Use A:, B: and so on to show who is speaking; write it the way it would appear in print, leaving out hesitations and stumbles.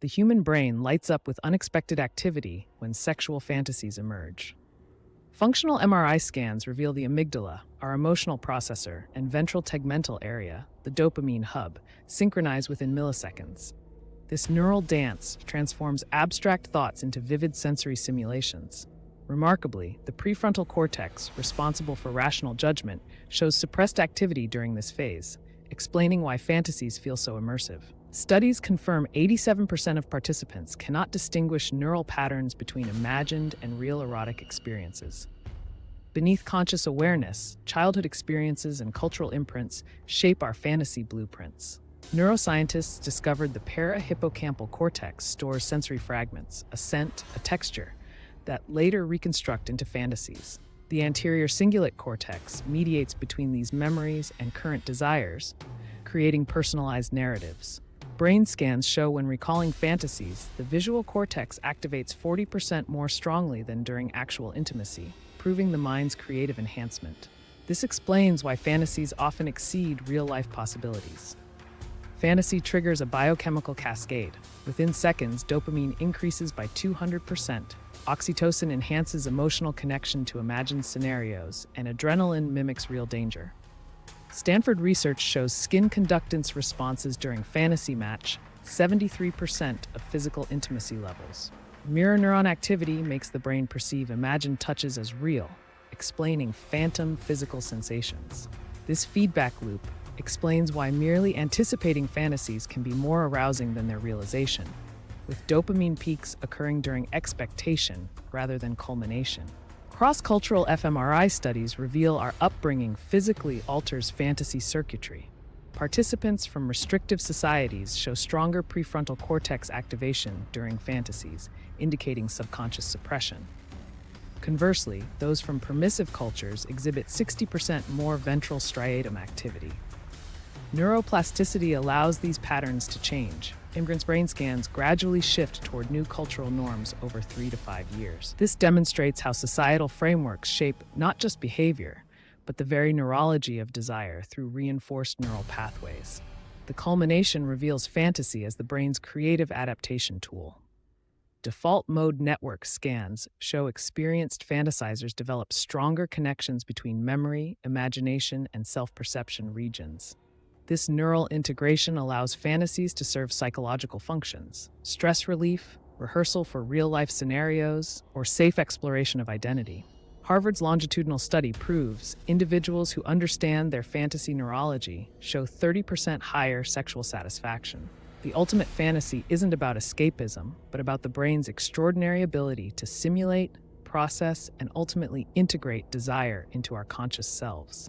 A: The human brain lights up with unexpected activity when sexual fantasies emerge. Functional MRI scans reveal the amygdala, our emotional processor, and ventral tegmental area, the dopamine hub, synchronize within milliseconds. This neural dance transforms abstract thoughts into vivid sensory simulations. Remarkably, the prefrontal cortex, responsible for rational judgment, shows suppressed activity during this phase, explaining why fantasies feel so immersive. Studies confirm 87% of participants cannot distinguish neural patterns between imagined and real erotic experiences. Beneath conscious awareness, childhood experiences and cultural imprints shape our fantasy blueprints. Neuroscientists discovered the para-hippocampal cortex stores sensory fragments, a scent, a texture, that later reconstruct into fantasies. The anterior cingulate cortex mediates between these memories and current desires, creating personalized narratives. Brain scans show when recalling fantasies, the visual cortex activates 40% more strongly than during actual intimacy, proving the mind's creative enhancement. This explains why fantasies often exceed real-life possibilities. Fantasy triggers a biochemical cascade. Within seconds, dopamine increases by 200%. Oxytocin enhances emotional connection to imagined scenarios, and adrenaline mimics real danger. Stanford research shows skin conductance responses during fantasy match 73% of physical intimacy levels. Mirror neuron activity makes the brain perceive imagined touches as real, explaining phantom physical sensations. This feedback loop explains why merely anticipating fantasies can be more arousing than their realization, with dopamine peaks occurring during expectation rather than culmination. Cross-cultural fMRI studies reveal our upbringing physically alters fantasy circuitry. Participants from restrictive societies show stronger prefrontal cortex activation during fantasies, indicating subconscious suppression. Conversely, those from permissive cultures exhibit 60% more ventral striatum activity. Neuroplasticity allows these patterns to change. Imprints brain scans gradually shift toward new cultural norms over 3 to 5 years. This demonstrates how societal frameworks shape not just behavior, but the very neurology of desire through reinforced neural pathways. The culmination reveals fantasy as the brain's creative adaptation tool. Default mode network scans show experienced fantasizers develop stronger connections between memory, imagination, and self-perception regions. This neural integration allows fantasies to serve psychological functions: stress relief, rehearsal for real-life scenarios, or safe exploration of identity. Harvard's longitudinal study proves individuals who understand their fantasy neurology show 30% higher sexual satisfaction. The ultimate fantasy isn't about escapism, but about the brain's extraordinary ability to simulate, process, and ultimately integrate desire into our conscious selves.